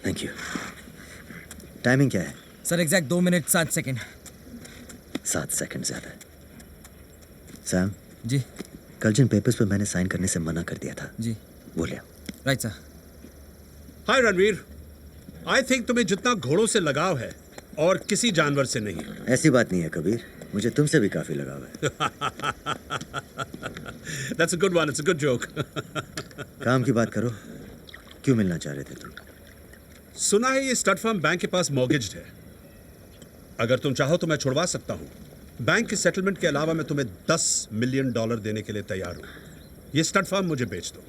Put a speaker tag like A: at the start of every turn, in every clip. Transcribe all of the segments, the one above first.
A: Thank you. Timing क्या है?
B: Sir exact 2 minute 7 second.
A: 7 second ज्यादा है। सैम
B: जी
A: कल जिन पेपर्स पर मैंने साइन करने से मना कर दिया था
B: जी
A: वो ले आओ।
B: Right sir.
C: Hi Ranveer, I think तुम्हें जितना घोड़ों से लगाव है और किसी जानवर से नहीं।
A: ऐसी बात नहीं है कबीर, मुझे तुमसे भी काफी लगाव है।
C: That's a good one, it's a good joke.
A: काम की बात करो, क्यों मिलना चाह रहे थे तुम?
C: सुना है ये स्टड फार्म बैंक के पास मॉर्गेज्ड है। अगर तुम चाहो तो मैं छुड़वा सकता हूँ। बैंक के सेटलमेंट के अलावा मैं तुम्हें $10 मिलियन देने के लिए तैयार हूँ। ये स्टड फार्म मुझे बेच दो।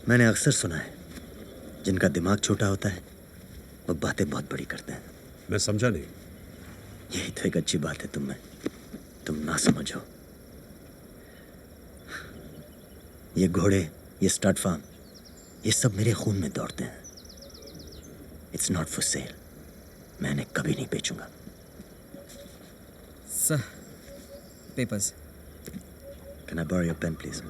A: मैंने अक्सर सुना है जिनका दिमाग छोटा होता है वो बातें बहुत बड़ी करते हैं।
C: मैं समझा नहीं।
A: यही तो एक अच्छी बात है तुम में, तुम ना समझो। ये घोड़े, ये स्टड फार्म, ये सब मेरे खून में दौड़ते हैं। It's not for sale. मैं इन्हें कभी नहीं बेचूंगा।
B: Sir papers.
A: Can I borrow your pen please?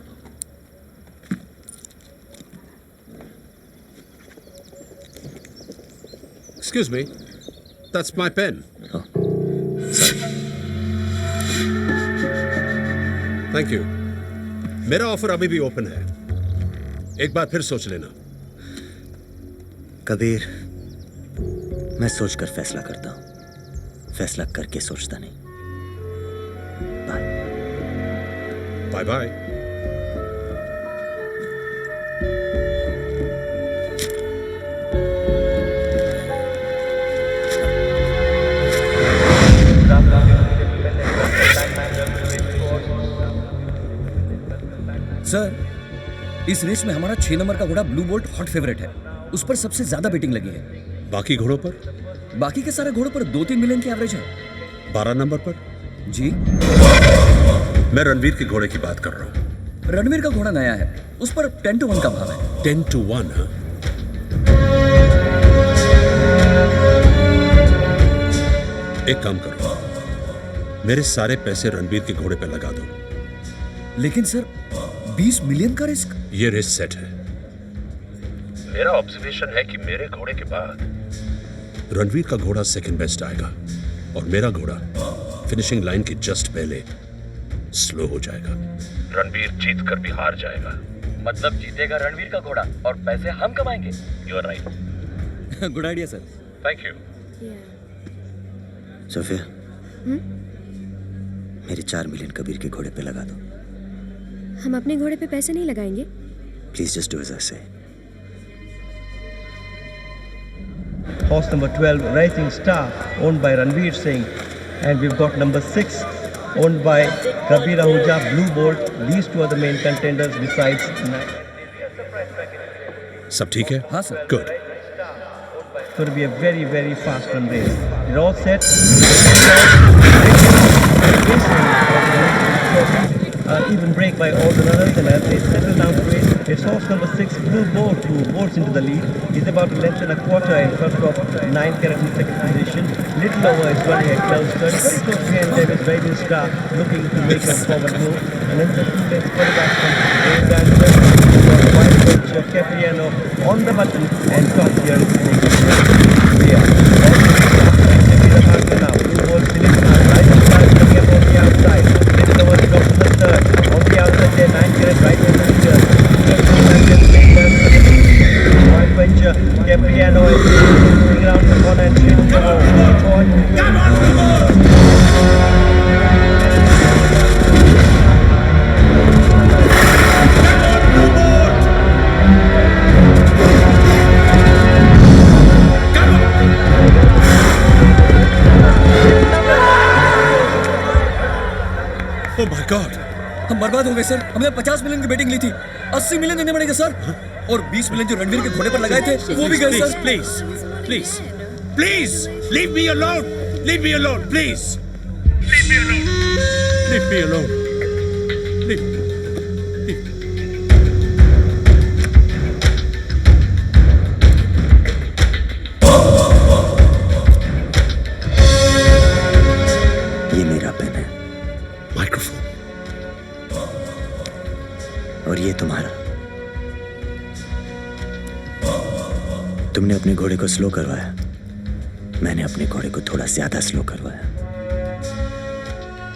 C: Excuse me, that's my pen.
A: Oh, sorry.
C: Thank you. मेरा ऑफर अभी भी ओपन है, एक बार फिर सोच लेना।
A: कबीर, मैं सोचकर फैसला करता हूं, फैसला करके सोचता नहीं। बाय।
C: Bye bye.
B: सर इस रेस में हमारा 6 नंबर का घोड़ा ब्लू बोल्ट हॉट फेवरेट है। उस पर सबसे ज्यादा बेटिंग लगी है।
C: बाकी घोड़ों पर?
B: बाकी के सारे घोड़ों पर 2-3 मिलियन की एवरेज है।
C: 12 नंबर पर?
B: जी
C: मैं रणवीर के घोड़े की बात कर रहा हूँ।
B: रणवीर का घोड़ा नया है, उस पर 10-1 का भाव है।
C: 10-1? हाँ। एक काम करो, मेरे सारे पैसे रणवीर के घोड़े पे लगा दो।
B: लेकिन सर 20 मिलियन का रिस्क।
C: ये रेस सेट है। मेरा ऑब्जर्वेशन है कि मेरे घोड़े के बाद रणवीर का घोड़ा सेकंड बेस्ट आएगा और मेरा घोड़ा फिनिशिंग लाइन के जस्ट पहले स्लो हो जाएगा। रणवीर जीत कर भी हार जाएगा।
D: मतलब जीतेगा रणवीर का घोड़ा और पैसे हम कमाएंगे।
C: You are right.
B: Good idea sir.
C: Thank you.
A: Sophia, मेरे 4 मिलियन कबीर के घोड़े पे लगा दो।
E: हम अपने घोड़े पे पैसे नहीं लगाएंगे।
A: Please just do as I say.
F: Horse number 12, Rising Star, owned by Ranveer Singh, and we've got number 6, owned by Kabir Ahuja, Blue Bolt. These two are the main contenders besides.
C: सब ठीक है?
B: हाँ sir.
C: Good.
F: It's going to be a very, very fast run race. They're all set. Even break by all the runners, and as they settle down to race, it's horse number 6, Blue Bolt, who bolts into the lead. He's about a length and a quarter in front of 9 carat in second position. Little over is running a close turn. Very close behind there is Rising Star, looking to make a forward move. And then the 2 lengths quarterback from Dave White Coach Capriano on the button, and top here is yeah. Now, Blue Bolt finished now. Rising Star coming up on the outside. Little over is off to the third. On the outside there, 9 carat right in the leader. White Venture, Capriano is moving around the corner and shooting the
C: Oh my God!
B: हम बर्बाद हो गए sir. हमने 50 million की betting ली थी, 80 million देने पड़ेगा sir. और 20 मिलियन जो रणवीर के घोड़े पर लगाए थे वो भी गए sir.
C: Please, please, please, leave me alone. Leave me alone, please. Leave me alone. Leave me alone. Leave.
A: ये मेरा पेन है।
C: Microphone.
A: और ये तुम्हारा। तुमने अपने घोड़े को स्लो करवाया, मैंने अपने घोड़े को थोड़ा ज्यादा स्लो करवाया।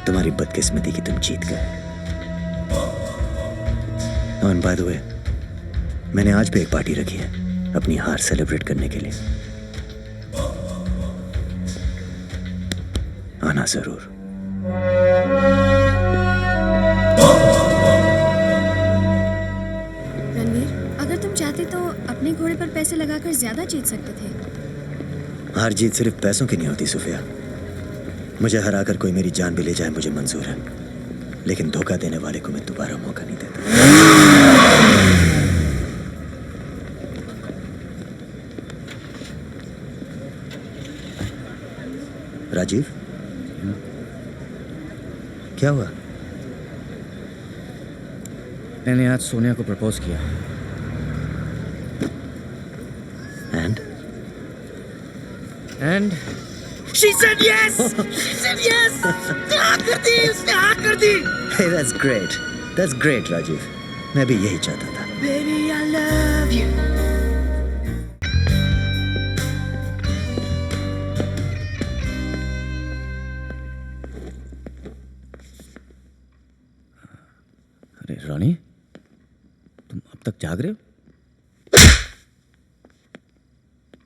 A: तुम्हारी बदकिस्मती की तुम जीत गए। और बाय द वे, मैंने आज भी एक पार्टी रखी है अपनी हार सेलिब्रेट करने के लिए। आना जरूर।
E: रणवीर, अगर तुम चाहते तो अपने घोड़े पर पैसे लगाकर ज्यादा जीत सकते थे।
A: हार जीत सिर्फ पैसों की नहीं होती सुफिया। मुझे हराकर कोई मेरी जान भी ले जाए मुझे मंजूर है, लेकिन धोखा देने वाले को मैं दोबारा मौका नहीं देता। राजीव, क्या हुआ?
B: मैंने आज सोनिया को प्रपोज किया।
A: And
B: She said yes! She said yes! हाँ कर दी, उसने हाँ कर दी।
A: Hey, that's great Rajiv. मैं भी यही चाहता था।
B: Baby, I love you. अरे रॉनी, तुम अब तक जाग रहे हो?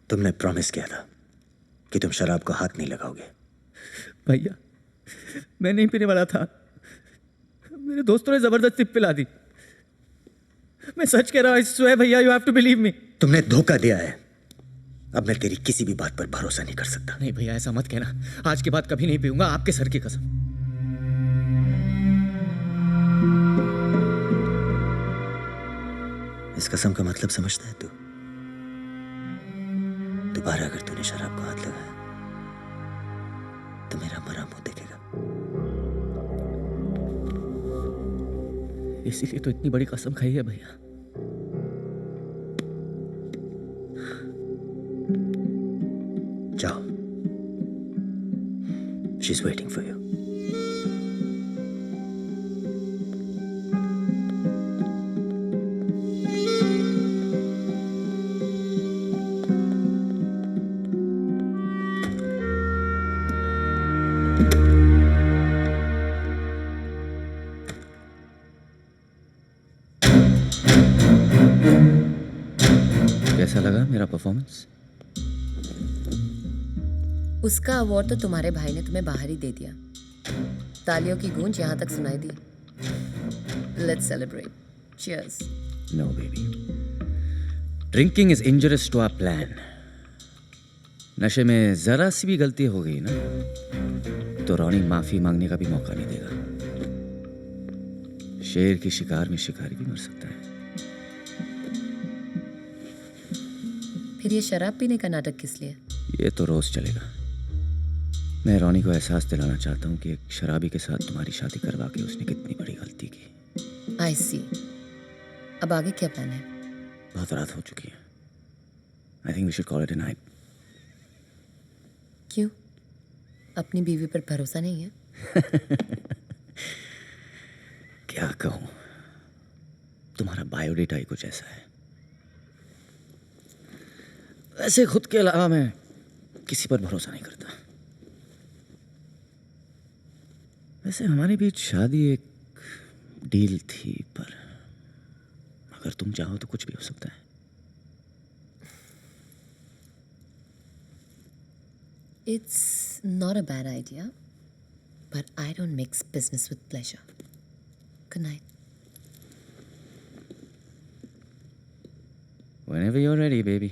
A: तुमने प्रॉमिस किया था कि तुम शराब को हाथ नहीं लगाओगे।
B: भैया, मैं नहीं पीने वाला था। मेरे दोस्तों ने जबरदस्ती पिला दी। मैं सच कह रहा हूं, I swear भैया, you have to believe me।
A: तुमने धोखा दिया है। अब मैं तेरी किसी भी बात पर भरोसा नहीं कर सकता।
B: नहीं भैया, ऐसा मत कहना। आज के बाद कभी नहीं पीऊंगा, आपके सर की कसम।
A: इस कसम का मतलब समझता है तू? दोबारा अगर तूने शराब को हाथ लगाया तो मेरा मरा मुंह देखेगा।
B: इसीलिए तो इतनी बड़ी कसम खाई है भैया।
A: जाओ, she is waiting for you.
B: कैसा लगा मेरा परफॉर्मेंस?
G: उसका अवार्ड तो तुम्हारे भाई ने तुम्हें बाहर ही दे दिया। तालियों की गूंज यहां तक सुनाई दी। Let's celebrate. Cheers.
B: No baby, drinking is injurious to our plan. नशे में जरा सी भी गलती हो गई ना तो रॉनी माफी मांगने का भी मौका नहीं देगा। शेर की शिकार में शिकारी भी मर सकता है।
G: फिर ये शराब पीने का नाटक किस लिए?
B: ये तो रोज चलेगा। मैं रॉनी को एहसास दिलाना चाहता हूँ कि एक शराबी के साथ तुम्हारी शादी करवा के उसने कितनी बड़ी गलती की।
G: आई सी। अब आगे क्या प्लान है?
B: बहुत रात हो चुकी है। I think we should call it a night.
G: क्यों? अपनी बीवी पर भरोसा नहीं है?
B: क्या कहूँ, तुम्हारा बायोडेटा ही कुछ ऐसा है। वैसे खुद के अलावा मैं किसी पर भरोसा नहीं करता। वैसे हमारे बीच शादी एक डील थी, पर अगर तुम चाहो तो कुछ भी हो सकता है।
G: It's not a bad idea, but I don't mix business with pleasure. Good night.
B: Whenever you're ready, baby.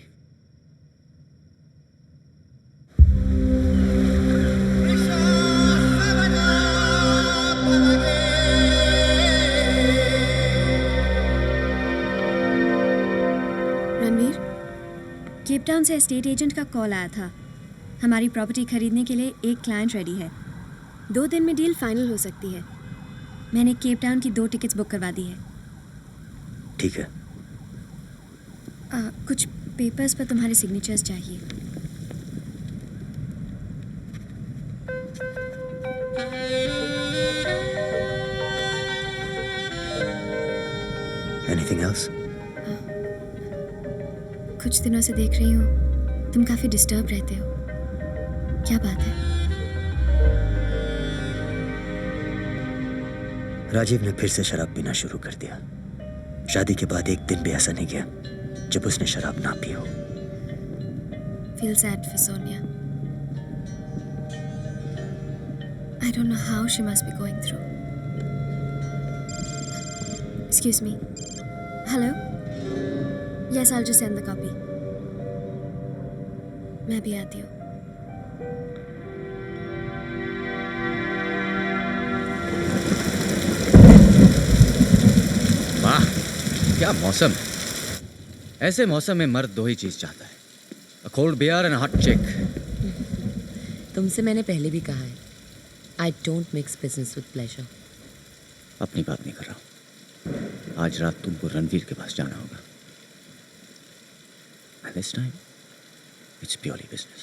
E: Ranveer, Cape Town से एस्टेट एजेंट का कॉल आया था। हमारी प्रॉपर्टी खरीदने के लिए एक क्लाइंट रेडी है। 2 दिन में डील फाइनल हो सकती है। मैंने केप टाउन की 2 टिकट्स बुक करवा दी है।
A: ठीक है।
E: कुछ पेपर्स पर तुम्हारे सिग्नेचर्स चाहिए।
A: Anything else?
E: कुछ दिनों से देख रही हूँ तुम काफी डिस्टर्ब रहते हो, क्या बात है?
A: राजीव ने फिर से शराब पीना शुरू कर दिया। शादी के बाद एक दिन भी ऐसा नहीं गया जब उसने शराब ना पी हो।
E: Feel sad for Sonia. I don't know how she must be going through. Excuse me. Hello? Yes, I'll just send the copy. मैं भी आती हूँ।
B: वाह, क्या मौसम है। ऐसे मौसम में मर्द दो ही चीज चाहता है, a cold beer and a hot chick.
G: तुमसे मैंने पहले भी कहा है, I don't mix business with pleasure.
B: अपनी बात नहीं कर रहा हूँ। आज रात तुमको रणवीर के पास जाना होगा। And this time, it's purely business.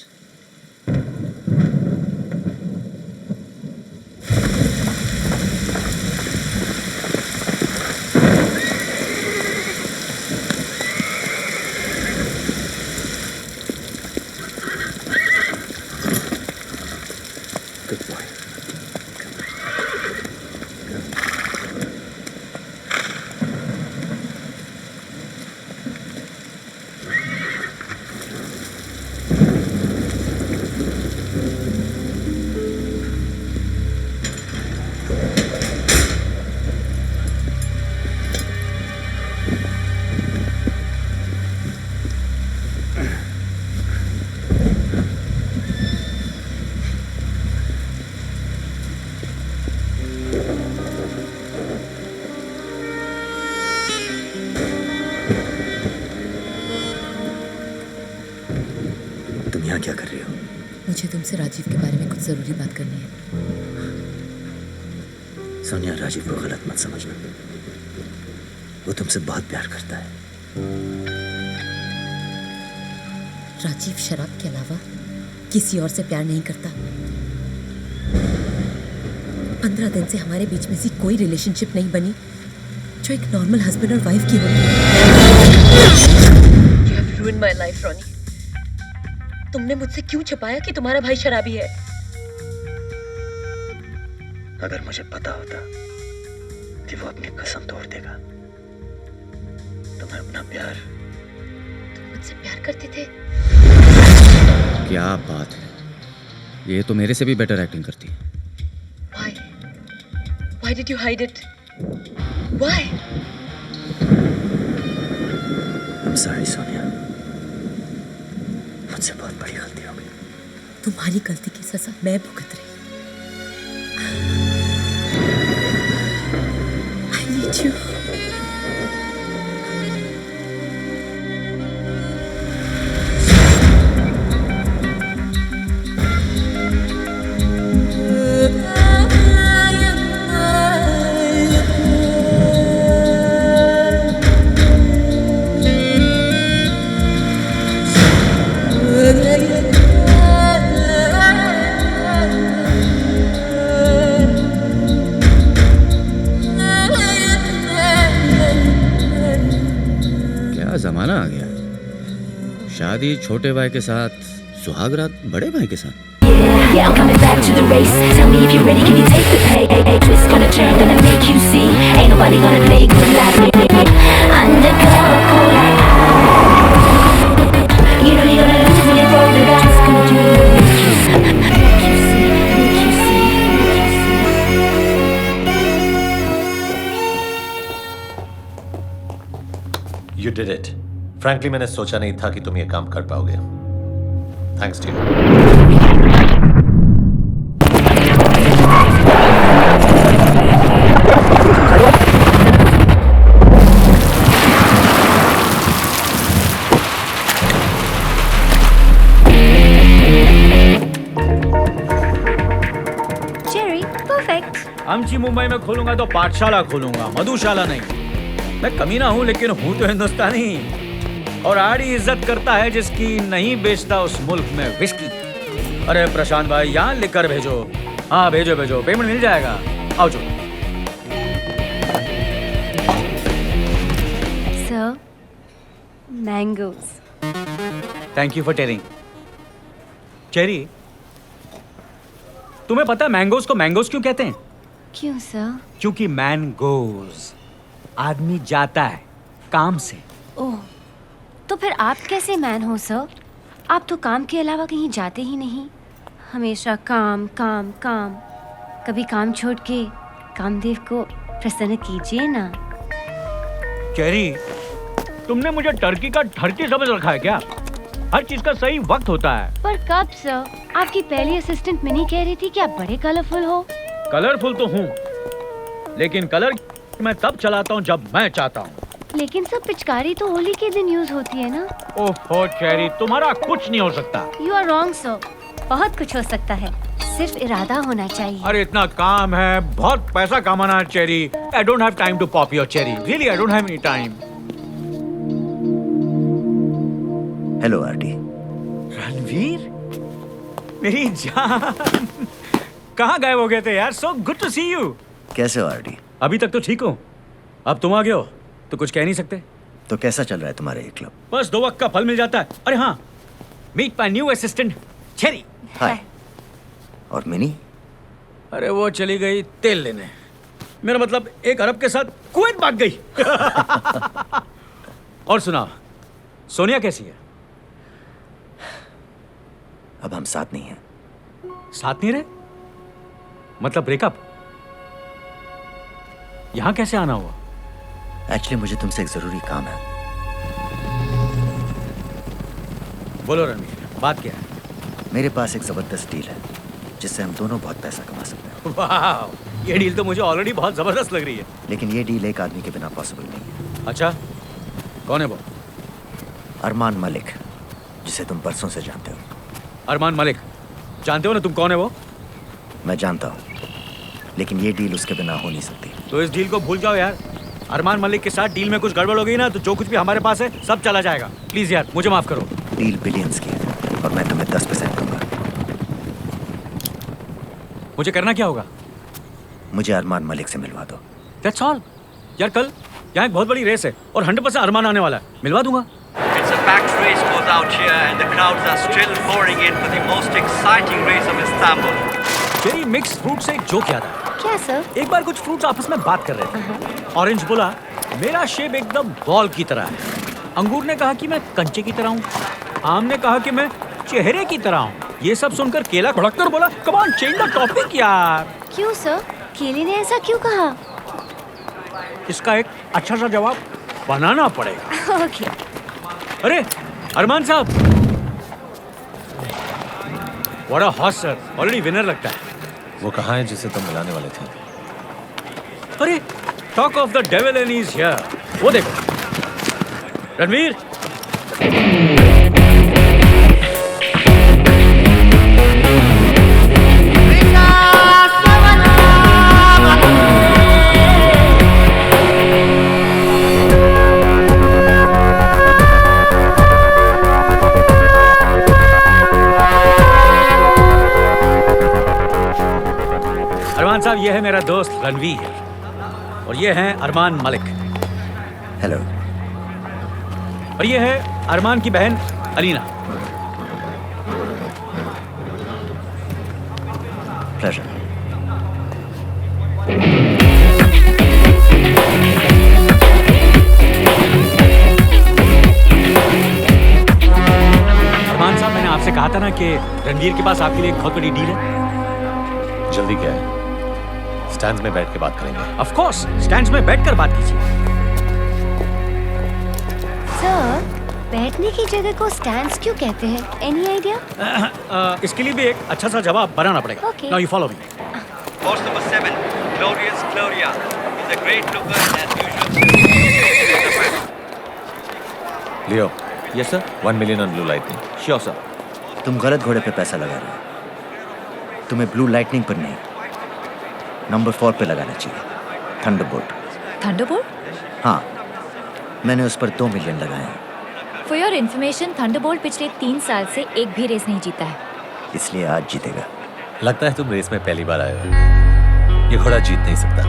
A: Good boy. तुम यहाँ क्या कर रही हो?
G: मुझे तुमसे राजीव के बारे में कुछ जरूरी बात करनी है।
A: सोनिया, राजीव को गलत मत समझना। वो तुमसे बहुत प्यार करता है।
G: राजीव शराब के अलावा किसी और से प्यार नहीं करता। 15 दिन से हमारे बीच में सी कोई रिलेशनशिप नहीं बनी जो एक नॉर्मल हस्बैंड और वाइफ की होती है। You have ruined my life, Ronnie. तुमने मुझसे क्यों छुपाया कि तुम्हारा भाई शराबी है?
A: अगर मुझे पता होता कि वो अपनी कसम तोड़ देगा तो मैं अपना प्यार।
G: तुम मुझसे प्यार करते थे?
B: क्या बात है, ये तो मेरे से भी बेटर एक्टिंग करती है।
G: Why? Why did you hide it? Why?
A: I'm sorry, Sonia. मुझसे बहुत बड़ी गलती हो गई।
G: तुम्हारी गलती की सजा मैं भुगत रही। I need you.
B: जमाना आ गया, शादी छोटे भाई के साथ, सुहाग रात बड़े भाई के साथ।
H: Yeah, I'm coming back to the race. Tell me if you're ready, can you take the pay? Twist gonna turn, gonna make you see. Ain't nobody gonna play good like me. Undercover, cool like I. You know you're gonna lose when you roll the dice. Gonna do it, make you see, make you see, make you see, make you see.
I: You did it. Frankly, मैंने सोचा नहीं था कि तुम ये काम कर पाओगे. Thanks to you.
E: Jerry, perfect.
D: आमची मुंबई में खोलूंगा तो पाठशाला खोलूंगा, मधुशाला नहीं। मैं कमीना हूँ लेकिन हूँ तो हिंदुस्तानी। और आड़ी इज्जत करता है जिसकी नहीं बेचता उस मुल्क में विस्की। अरे प्रशांत भाई, यहाँ लिखकर भेजो। हाँ भेजो भेजो, पेमेंट मिल जाएगा। आओ जो।
E: Sir, mangoes.
D: Thank you for telling. Cherry, तुम्हें पता है मैंगोज को मैंगोज क्यों कहते हैं?
E: क्यों सर?
D: क्योंकि मैन गोज, आदमी जाता है काम से।
E: ओह, तो फिर आप कैसे मैन हो सर? आप तो काम के अलावा कहीं जाते ही नहीं, हमेशा काम काम काम। कभी काम छोड़ के कामदेव को प्रसन्न कीजिए ना।
D: चेरी, तुमने मुझे टर्की का ठरकी समझ रखा है क्या? हर चीज का सही वक्त होता है।
E: पर कब सर? आपकी पहली असिस्टेंट मिनी कह रही थी कि आप बड़े कलरफुल हो।
D: कलरफुल तो हूँ, लेकिन कलर मैं तब चलाता हूँ जब मैं चाहता हूँ।
E: लेकिन सर पिचकारी तो होली के दिन यूज होती है ना।
D: ओहो चेरी, तुम्हारा कुछ नहीं हो सकता।
E: यू आर रॉन्ग सर, बहुत कुछ हो सकता है, सिर्फ इरादा होना चाहिए।
D: अरे इतना काम है, बहुत पैसा कमाना है Cherry. I don't have time to pop your cherry, really I don't have any time.
A: Hello RT.
D: Ranveer, मेरी जान, कहाँ गायब हो गए थे यार? So good to see you.
A: कैसे हो आरटी?
D: अभी तक तो ठीक हो, अब तुम आ गए हो तो कुछ कह नहीं सकते।
A: तो कैसा चल रहा है तुम्हारा ये क्लब?
D: बस 2 वक्त का फल मिल जाता है। अरे हाँ, meet my new assistant Cherry.
A: Hi. और मिनी?
D: अरे वो चली गई तेल लेने, मेरा मतलब 1 अरब के साथ कुवैत भाग गई। और सुना, सोनिया कैसी है?
A: अब हम साथ नहीं हैं।
D: साथ नहीं रहे? मतलब ब्रेकअप? यहां कैसे आना हुआ?
A: एक्चुअली मुझे तुमसे एक जरूरी काम है।
D: बोलो रणवीर, बात क्या है?
A: मेरे पास एक जबरदस्त डील है जिससे हम दोनों बहुत पैसा कमा सकते हैं।
D: वाह, ये डील तो मुझे ऑलरेडी बहुत जबरदस्त लग रही है।
A: लेकिन ये डील एक आदमी के बिना पॉसिबल नहीं है।
D: अच्छा, कौन है वो?
A: अरमान मलिक, जिसे तुम परसों से जानते हो।
D: अरमान मलिक? जानते हो ना तुम कौन है वो?
A: मैं जानता हूँ, लेकिन ये डील उसके बिना हो नहीं सकती।
D: तो इस डील को भूल जाओ यार। अरमान मलिक के साथ डील में कुछ गड़बड़ हो गई ना, तो जो कुछ भी हमारे पास है सब चला जाएगा। प्लीज यार, मुझे माफ करो।
A: डील बिलियंस की है और मैं तुम्हें 10% दूंगा।
D: मुझे करना क्या होगा?
A: मुझे अरमान मलिक से मिलवा दो।
D: That's all. यार कल यहाँ एक बहुत बड़ी रेस है और 100% अरमान आने वाला है, मिलवा दूंगा।
F: It's a packed race goes out here and the crowds are still pouring in for the most exciting race of Istanbul.
D: Cherry, mix fruit से एक जोक याद आया।
E: क्या सर?
D: एक बार कुछ फ्रूट्स आपस में बात कर रहे थे। ऑरेंज बोला, मेरा शेप एकदम बॉल की तरह है। अंगूर ने कहा कि मैं कंचे की तरह हूँ। आम ने कहा कि मैं चेहरे की तरह हूँ। ये सब सुनकर केला भड़क कर बोला, come on change the topic यार।
E: क्यों सर? केले ने ऐसा क्यों कहा?
D: इसका एक अच्छा सा जवाब बनाना पड़ेगा।
E: ओके।
D: अरे अरमान साहब, what a horse sir, already winner लगता है।
I: वो कहाँ है जिसे तुम मिलाने वाले थे?
D: अरे talk of the devil and he is here. वो देखो रणवीर। अरमान साहब, ये है मेरा दोस्त रणवीर और ये हैं अरमान मलिक।
A: हेलो।
D: और ये है अरमान की बहन अलीना।
A: प्लेजर।
D: अरमान साहब, मैंने आपसे कहा था ना कि रणवीर के पास आपके लिए एक बहुत बड़ी डील है।
I: जल्दी क्या है? स्टैंड्स में बैठ के बात करेंगे।
D: ऑफ कोर्स, स्टैंड्स में बैठकर बात कीजिए।
E: सर, बैठने की जगह को स्टैंड्स क्यों कहते हैं? Any idea?
D: इसके लिए भी एक अच्छा सा जवाब बनाना पड़ेगा।
E: Okay.
D: Now you follow me.
F: Horse number 7, Glorious Gloria, is a great looker as usual.
I: Leo,
D: yes sir.
I: 1 million on blue lightning.
D: Sure sir.
A: तुम गलत घोड़े पे पैसा लगा रहे हो। तुम्हें ब्लू लाइटनिंग पर नहीं, नंबर 4 पे लगाना चाहिए, थंडरबोल्ट।
J: थंडरबोल्ट?
A: हाँ, मैंने उस पर 2 मिलियन लगाए हैं।
J: फॉर योर इन्फॉर्मेशन, थंडरबोल्ट पिछले 3 साल से एक भी रेस नहीं जीता है।
A: इसलिए आज जीतेगा।
I: लगता है तुम रेस में पहली बार आए हो। ये घोड़ा जीत नहीं सकता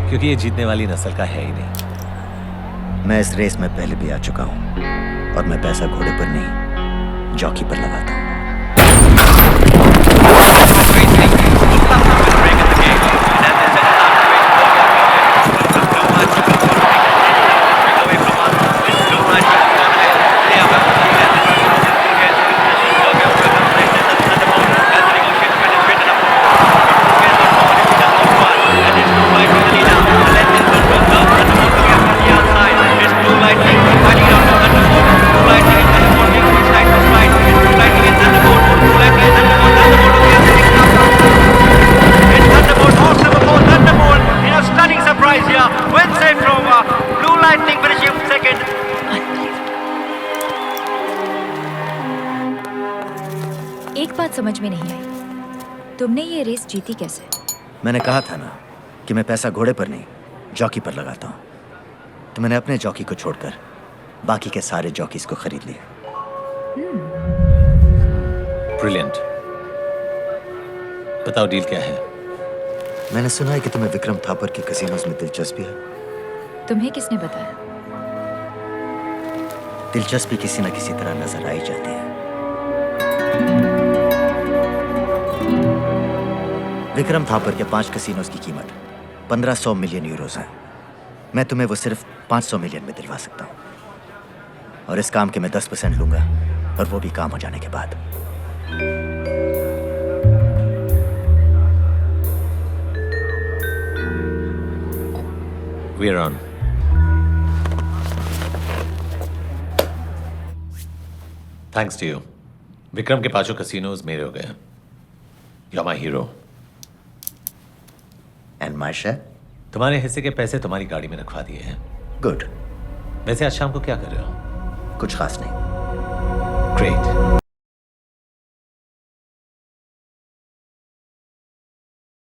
I: क्योंकि ये जीतने वाली नस्ल का है ही नहीं।
A: मैं इस रेस में पहले भी आ चुका हूँ और मैं पैसा घोड़े पर नहीं, जॉकी पर लगाता हूँ।
J: एक बात समझ में नहीं आई, तुमने ये रेस जीती कैसे?
A: मैंने कहा था ना कि मैं पैसा घोड़े पर नहीं, जॉकी पर लगाता हूँ। तो मैंने अपने जॉकी को छोड़कर बाकी के सारे जॉकीज को खरीद लिए।
I: ब्रिलियंट। बताओ डील क्या है?
A: मैंने सुना है कि तुम्हें विक्रम थापर की कसिनोज में दिलचस्पी है।
J: तुम्हें किसने बताया?
A: दिलचस्पी किसी न किसी तरह नजर आई जाती है। विक्रम थापर के 5 कसिनोज की कीमत 1500 मिलियन यूरोस है। मैं तुम्हें वो सिर्फ 500 मिलियन में दिलवा सकता हूँ, और इस काम के मैं 10% लूंगा, और वो भी काम हो जाने के बाद।
I: We're on. Thanks to you. Vikram के 5 कसिनोज मेरे हो गए। You're my hero.
A: And my share?
I: तुम्हारे हिस्से के पैसे तुम्हारी गाड़ी में रखवा दिए हैं।
A: Good.
I: वैसे आज शाम को क्या कर रहे हो?
A: कुछ खास नहीं।
I: Great.